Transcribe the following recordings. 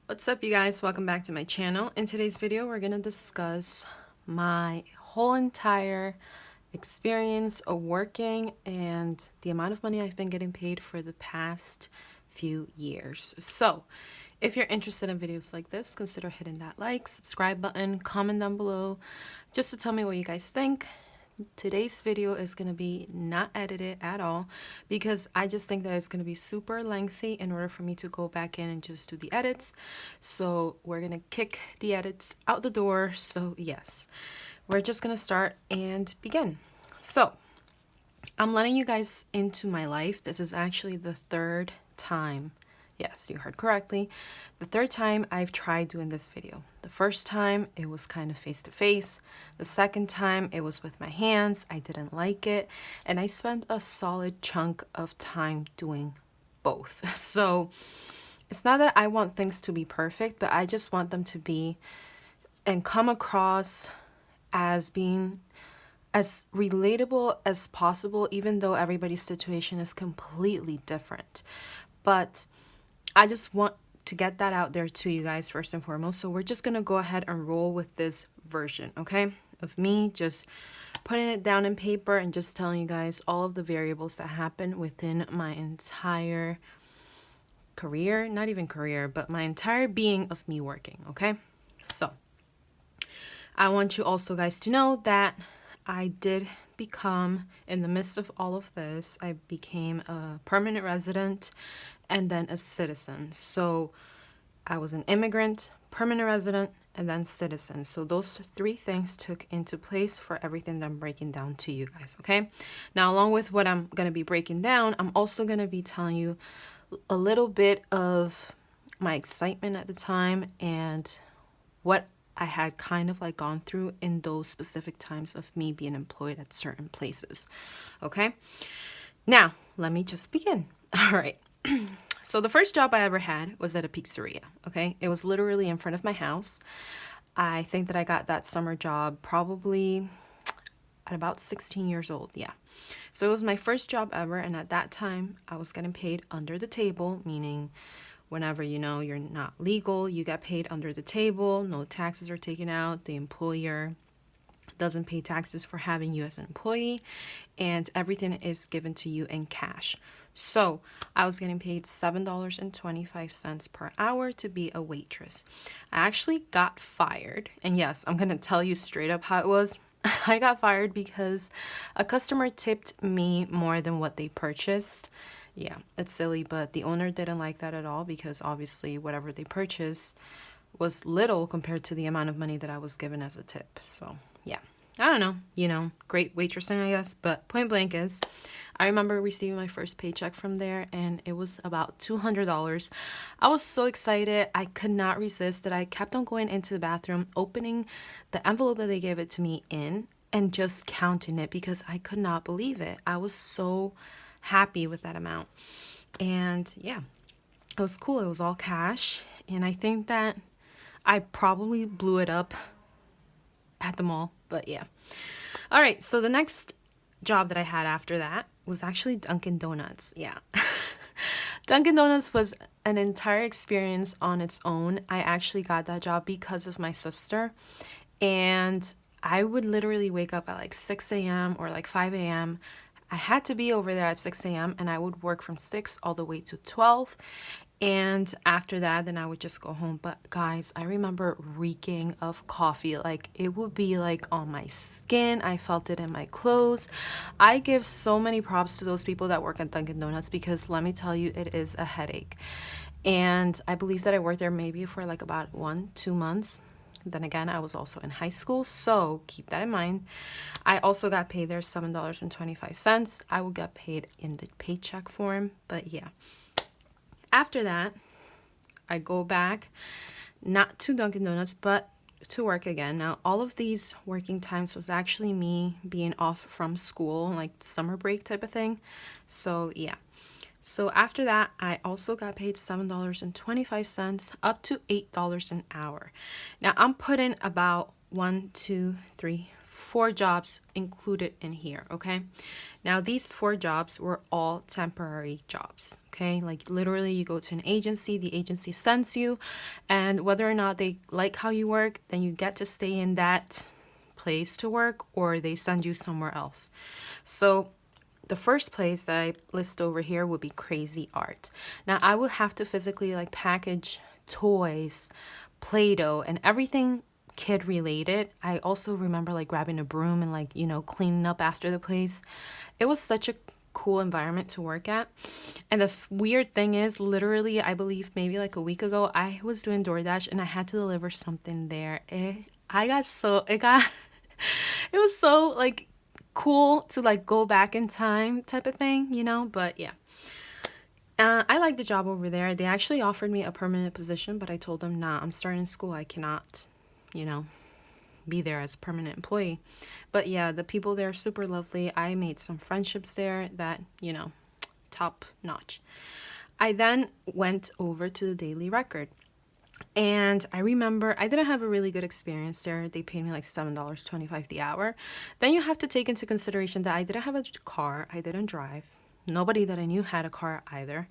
What's up, you guys? Welcome back to my channel. In today's video, we're going to discuss my whole entire experience of working and the amount of money I've been getting paid for the past few years. So if you're interested in videos like this, consider hitting that like, subscribe button, comment down below just to tell me what you guys think. Today's video is going to be not edited at all because I just think that it's going to be super lengthy in order for me to go back in and just do the edits. So we're going to kick the edits out the door. So yes, we're just going to start and begin. So I'm letting you guys into my life. This is actually the third time. Yes, you heard correctly. The third time I've tried doing this video. The first time it was kind of face to face. The second time it was with my hands. I didn't like it. And I spent a solid chunk of time doing both. So it's not that I want things to be perfect, but I just want them to be and come across as being as relatable as possible, even though everybody's situation is completely different. But I just want to get that out there to you guys first and foremost. So we're just going to go ahead and roll with this version, okay? Of me just putting it down in paper and just telling you guys all of the variables that happen within my entire career, not even career, but my entire being of me working, okay? So I want you also guys to know that I did become, in the midst of all of this, I became a permanent resident and then a citizen. So I was an immigrant, permanent resident, and then citizen. So those three things took into place for everything that I'm breaking down to you guys, okay? Now, along with what I'm going to be breaking down, I'm also going to be telling you a little bit of my excitement at the time and what I had kind of like gone through in those specific times of me being employed at certain places. Okay. Now, let me just begin. All right. So the first job I ever had was at a pizzeria. Okay. It was literally in front of my house. I think that I got that summer job probably at about 16 years old. Yeah. So it was my first job ever. And at that time, I was getting paid under the table, meaning whenever you're not legal, you get paid under the table, no taxes are taken out, the employer doesn't pay taxes for having you as an employee, and everything is given to you in cash. So I was getting paid $7.25 per hour to be a waitress. I actually got fired, and yes, I'm gonna tell you straight up how it was. I got fired because a customer tipped me more than what they purchased. Yeah, it's silly, but the owner didn't like that at all because obviously whatever they purchased was little compared to the amount of money that I was given as a tip. So yeah, I don't know, great waitressing, I guess. But point blank is, I remember receiving my first paycheck from there and it was about $200. I was so excited. I could not resist that. I kept on going into the bathroom, opening the envelope that they gave it to me in and just counting it because I could not believe it. I was so happy with that amount. And yeah, it was cool. It was all cash. And I think that I probably blew it up at the mall, but yeah. All right. So the next job that I had after that was actually Dunkin' Donuts. Yeah. Dunkin' Donuts was an entire experience on its own. I actually got that job because of my sister. And I would literally wake up at like 6 a.m. or like 5 a.m. I had to be over there at 6 a.m. and I would work from 6 all the way to 12. And after that, then I would just go home. But guys, I remember reeking of coffee. Like it would be like on my skin. I felt it in my clothes. I give so many props to those people that work at Dunkin' Donuts because let me tell you, it is a headache. And I believe that I worked there maybe for like about 1-2 months. Then again, I was also in high school, so keep that in mind. I also got paid there $7.25. I will get paid in the paycheck form, but yeah. After that, I go back, not to Dunkin' Donuts, but to work again. Now, all of these working times was actually me being off from school, like summer break type of thing. So yeah. So after that, I also got paid $7.25 up to $8 an hour. Now I'm putting about 1, 2, 3, 4 jobs included in here, okay? Now, these 4 jobs were all temporary jobs, okay? Like literally you go to an agency, the agency sends you, and whether or not they like how you work, then you get to stay in that place to work, or they send you somewhere else. So the first place that I list over here would be Crazy Art. Now, I would have to physically like package toys, Play-Doh, and everything kid related. I also remember like grabbing a broom and like, cleaning up after the place. It was such a cool environment to work at. And the weird thing is, literally, I believe maybe like a week ago, I was doing DoorDash and I had to deliver something there. It was so like cool to like go back in time type of thing, but yeah. I like the job over there. They actually offered me a permanent position, but I told them, nah, I'm starting school. I cannot, be there as a permanent employee. But yeah, the people there are super lovely. I made some friendships there that, top notch. I then went over to the Daily Record. And I remember I didn't have a really good experience there. They paid me like $7.25 the hour. Then you have to take into consideration that I didn't have a car. I didn't drive. Nobody that I knew had a car either.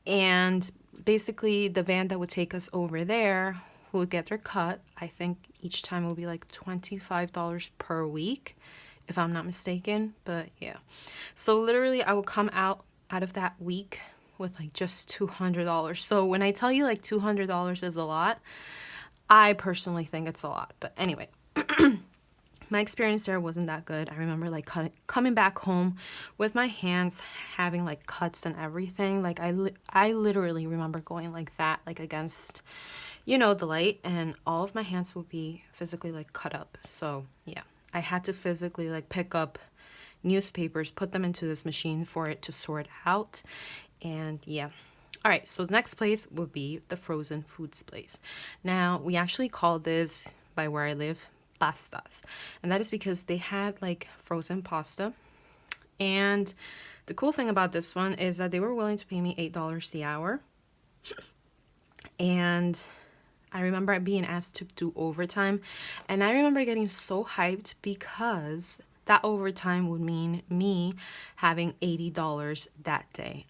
And basically the van that would take us over there would get their cut. I think each time it would be like $25 per week, if I'm not mistaken. But yeah. So literally I would come out of that week with like just $200. So when I tell you like $200 is a lot, I personally think it's a lot. But anyway, my experience there wasn't that good. I remember like coming back home with my hands having like cuts and everything. Like I literally remember going like that, like against, the light, and all of my hands would be physically like cut up. So yeah, I had to physically like pick up newspapers, put them into this machine for it to sort out. And yeah. All right, so the next place would be the frozen foods place. Now, we actually call this, by where I live, pastas. And that is because they had like frozen pasta. And the cool thing about this one is that they were willing to pay me $8 the hour. And I remember being asked to do overtime. And I remember getting so hyped because that overtime would mean me having $80 that day.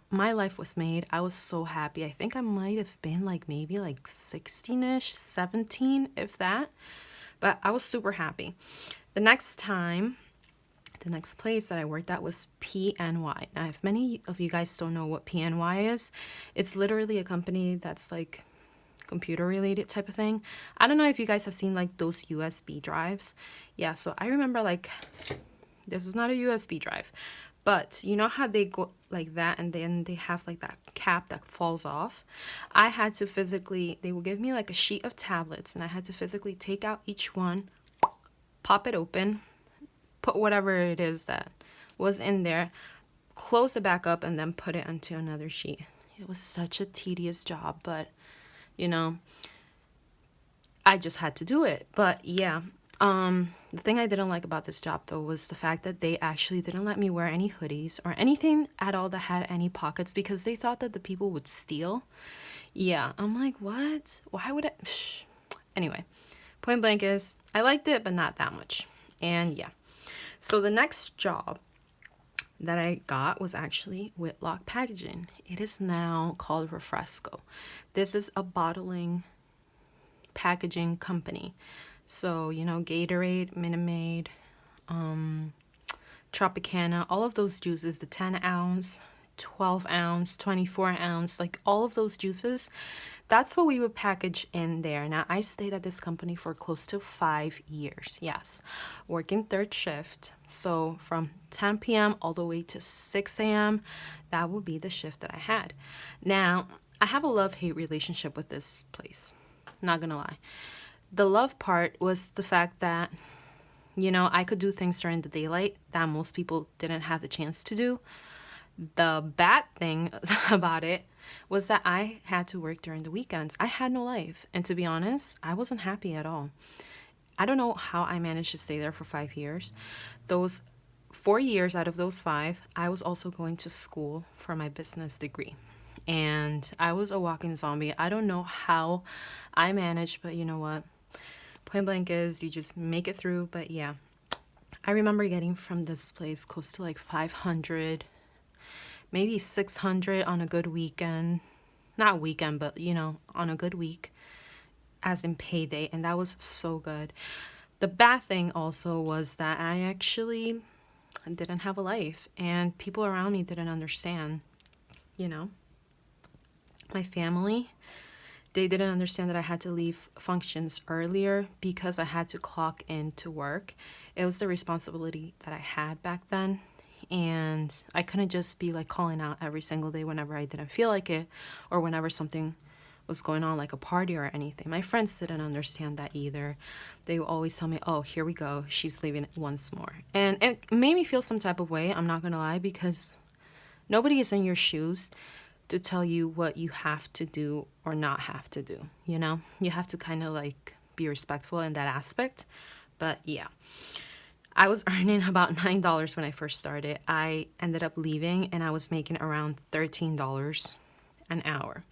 My life was made. I was so happy. I think I might have been like maybe like 16-ish, 17, if that. But I was super happy. The next place that I worked at was PNY. Now, if many of you guys don't know what PNY is, it's literally a company that's like computer related type of thing. I don't know if you guys have seen like those USB drives. Yeah, so I remember like, this is not a USB drive, but you know how they go like that and then they have like that cap that falls off? I had to physically, they would give me like a sheet of tablets and I had to physically take out each one, pop it open, put whatever it is that was in there, close it back up, and then put it onto another sheet. It was such a tedious job, but I just had to do it. But yeah, the thing I didn't like about this job though was the fact that they actually didn't let me wear any hoodies or anything at all that had any pockets because they thought that the people would steal. Yeah, I'm like, what? Why would I? Anyway, point blank is I liked it, but not that much. And yeah, so the next job that I got was actually Whitlock Packaging. It is now called Refresco. This is a bottling packaging company. So, Gatorade, Minute Maid, Tropicana, all of those juices, the 10 ounce, 12 ounce, 24 ounce, like all of those juices, that's what we would package in there. Now, I stayed at this company for close to 5 years. Yes, working third shift. So from 10 p.m. all the way to 6 a.m., that would be the shift that I had. Now, I have a love-hate relationship with this place. Not gonna lie. The love part was the fact that, I could do things during the daylight that most people didn't have the chance to do. The bad thing about it was that I had to work during the weekends. I had no life. And to be honest, I wasn't happy at all. I don't know how I managed to stay there for 5 years. Those 4 years out of those 5, I was also going to school for my business degree. And I was a walking zombie. I don't know how I managed, but you know what? Point blank is you just make it through. But yeah, I remember getting from this place close to like 500, maybe 600 on a good weekend. Not weekend, but on a good week, as in payday. And that was so good. The bad thing also was that I actually didn't have a life, and people around me didn't understand. My family, they didn't understand that I had to leave functions earlier because I had to clock in to work. It was the responsibility that I had back then. And I couldn't just be like calling out every single day whenever I didn't feel like it, or whenever something was going on, like a party or anything. My friends didn't understand that either. They would always tell me, oh, here we go, she's leaving once more. And it made me feel some type of way, I'm not gonna lie, because nobody is in your shoes to tell you what you have to do or not have to do. You have to kind of like be respectful in that aspect. But yeah, I was earning about $9 when I first started. I ended up leaving and I was making around $13 an hour.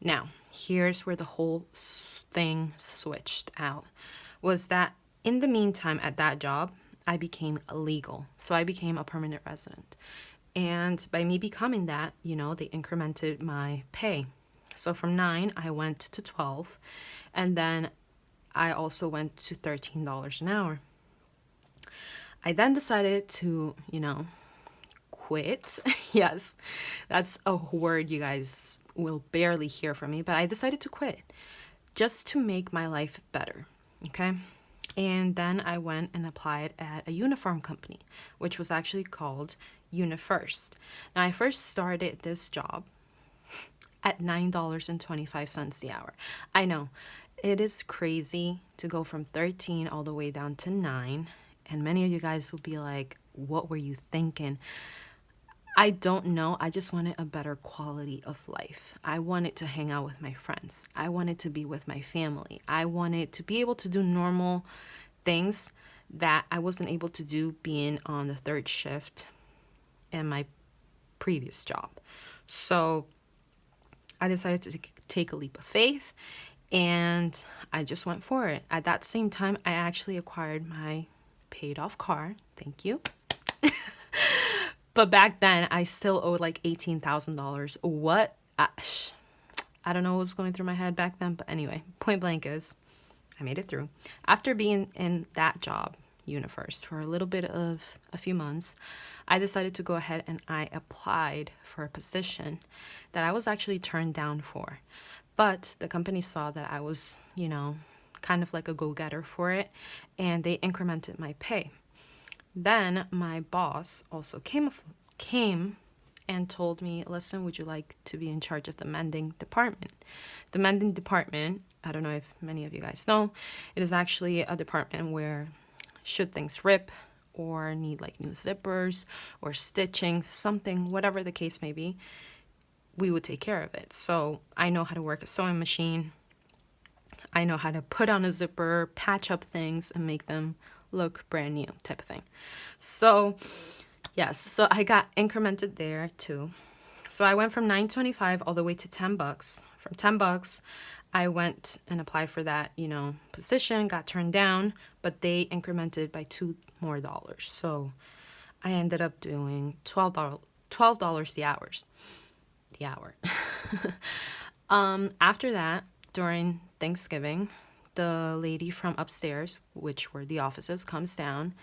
Now, here's where the whole thing switched out. Was that in the meantime at that job, I became legal. So I became a permanent resident. And by me becoming that, they incremented my pay. So from 9, I went to 12. And then I also went to $13 an hour. I then decided to, quit. Yes, that's a word you guys will barely hear from me, but I decided to quit just to make my life better. Okay. And then I went and applied at a uniform company, which was actually called UniFirst. Now, I first started this job at $9.25 the hour. I know it is crazy to go from 13 all the way down to 9. And many of you guys will be like, what were you thinking? I don't know. I just wanted a better quality of life. I wanted to hang out with my friends. I wanted to be with my family. I wanted to be able to do normal things that I wasn't able to do being on the third shift in my previous job. So I decided to take a leap of faith, and I just went for it. At that same time, I actually acquired my paid off car. Thank you. But back then, I still owed like $18,000. What? I don't know what was going through my head back then. But anyway, point blank is I made it through. After being in that job, UniFirst, for a few months, I decided to go ahead and I applied for a position that I was actually turned down for. But the company saw that I was, kind of like a go-getter for it, and they incremented my pay. Then my boss also came and told me, listen, would you like to be in charge of the mending department? The mending department, I don't know if many of you guys know, it is actually a department where should things rip or need like new zippers or stitching, something, whatever the case may be, we would take care of it. So I know how to work a sewing machine. I know how to put on a zipper, patch up things, and make them look brand new type of thing. So yes, so I got incremented there too. So I went from $9.25 all the way to $10. From $10, I went and applied for that, position, got turned down, but they incremented by $2 more. So I ended up doing $12 the hour. After that, during Thanksgiving, the lady from upstairs, which were the offices, comes down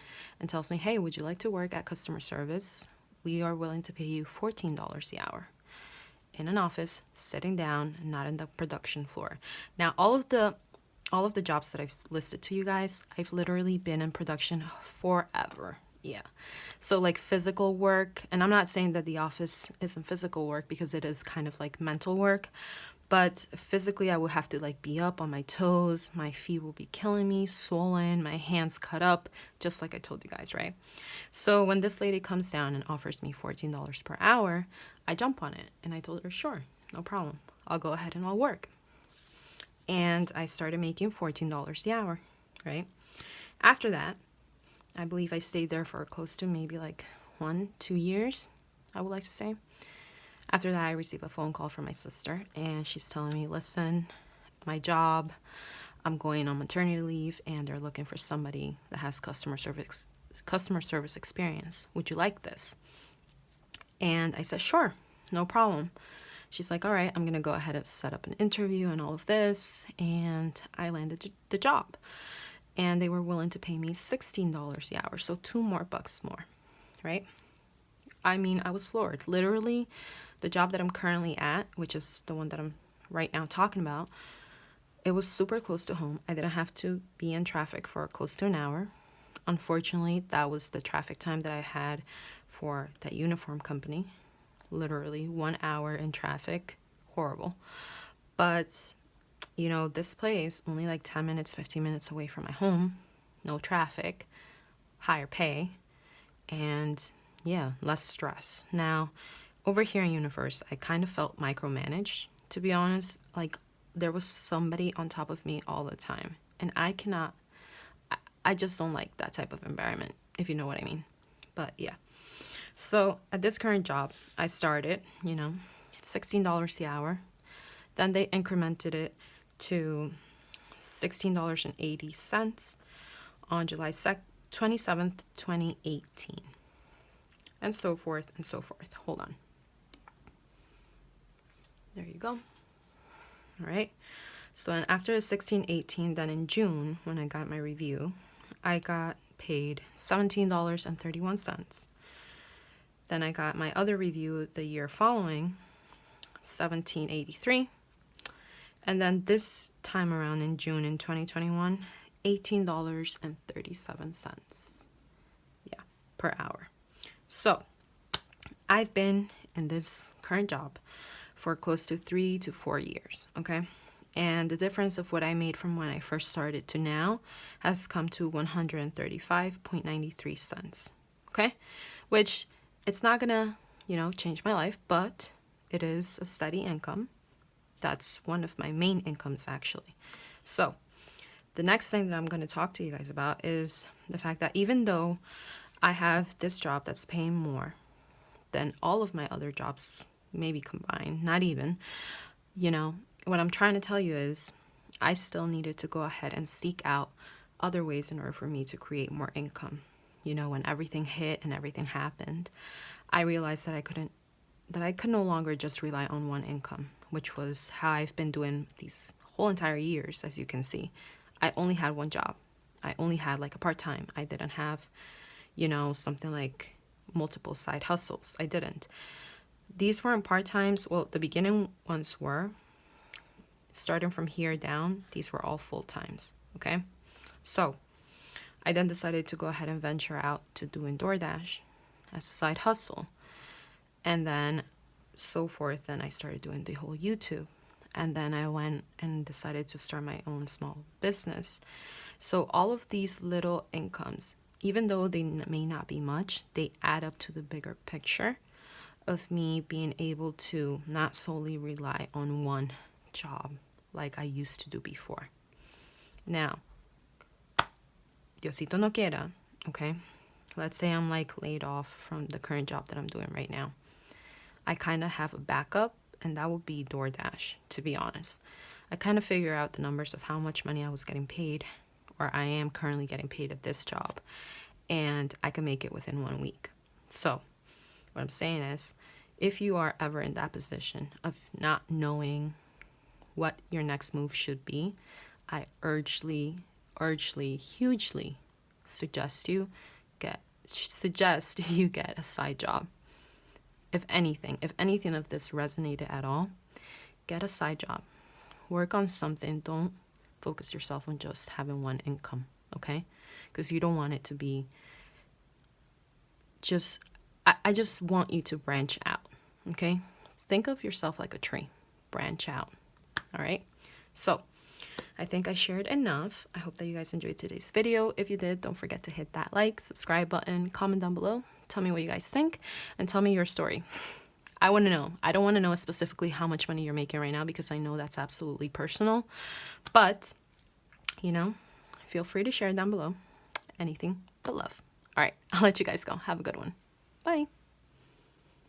and tells me, hey, would you like to work at customer service? We are willing to pay you $14 the hour in an office, sitting down, not in the production floor. Now, all of the jobs that I've listed to you guys, I've literally been in production forever. Yeah. So like physical work, and I'm not saying that the office isn't physical work because it is kind of like mental work, but physically I will have to like be up on my toes. My feet will be killing me, swollen, my hands cut up, just like I told you guys, right? So when this lady comes down and offers me $14 per hour, I jump on it. And I told her, sure, no problem. I'll go ahead and I'll work. And I started making $14 the hour, right? After that, I believe I stayed there for close to maybe like 1-2 years, I would like to say. After that, I received a phone call from my sister, and she's telling me, listen, my job, I'm going on maternity leave and they're looking for somebody that has customer service experience. Would you like this? And I said, sure, no problem. She's like, all right, I'm going to go ahead and set up an interview and all of this. And I landed the job. And they were willing to pay me $16 the hour. So $2 more, right? I mean, I was floored. Literally, the job that I'm currently at, which is the one that I'm right now talking about, it was super close to home. I didn't have to be in traffic for close to an hour. Unfortunately, that was the traffic time that I had for that uniform company. Literally 1 hour in traffic. Horrible. But, you know, this place, only like 10 minutes, 15 minutes away from my home. No traffic. Higher pay. And yeah, less stress. Now, over here in Universe, I kind of felt micromanaged, to be honest. Like, there was somebody on top of me all the time. And I just don't like that type of environment, if you know what I mean. But yeah. So at this current job, I started, you know, $16 the hour. Then they incremented it to $16.80 on July 27th, 2018. And so forth and so forth. Hold on. There you go. All right. So then after the 1618, then in June, when I got my review, I got paid $17.31. Then I got my other review the year following, $17.83. And then this time around in June in 2021, $18.37. Yeah, per hour. So I've been in this current job for close to 3 to 4 years, okay? And the difference of what I made from when I first started to now has come to 135.93 cents, okay? Which it's not gonna, you know, change my life, but it is a steady income. That's one of my main incomes, actually. So the next thing that I'm going to talk to you guys about is the fact that even though I have this job that's paying more than all of my other jobs, maybe combined, not even, you know, what I'm trying to tell you is I still needed to go ahead and seek out other ways in order for me to create more income. You know, when everything hit and everything happened, I realized that I could no longer just rely on one income, which was how I've been doing these whole entire years. As you can see, I only had one job. I only had like a part-time. I didn't have, you know, something like multiple side hustles. I didn't. These weren't part-times. Well, the beginning ones were. Starting from here down, these were all full-times, okay? So I then decided to go ahead and venture out to doing DoorDash as a side hustle. And then so forth. Then I started doing the whole YouTube. And then I went and decided to start my own small business. So all of these little incomes, even though they may not be much, they add up to the bigger picture of me being able to not solely rely on one job like I used to do before. Now, Diosito no quiera, okay? Let's say I'm like laid off from the current job that I'm doing right now. I kind of have a backup, and that would be DoorDash, to be honest. I kind of figure out the numbers of how much money I was getting paid, or I am currently getting paid at this job, and I can make it within 1 week. So what I'm saying is, if you are ever in that position of not knowing what your next move should be, I hugely suggest you get a side job. If anything of this resonated at all, get a side job. Work on something. Don't focus yourself on just having one income, okay? Because you don't want it to be just, I just want you to branch out, okay? Think of yourself like a tree. Branch out, all right? So I think I shared enough. I hope that you guys enjoyed today's video. If you did, don't forget to hit that like, subscribe button, comment down below. Tell me what you guys think and tell me your story. I want to know. I don't want to know specifically how much money you're making right now because I know that's absolutely personal. But, you know, feel free to share down below. Anything but love. All right, I'll let you guys go. Have a good one. Bye.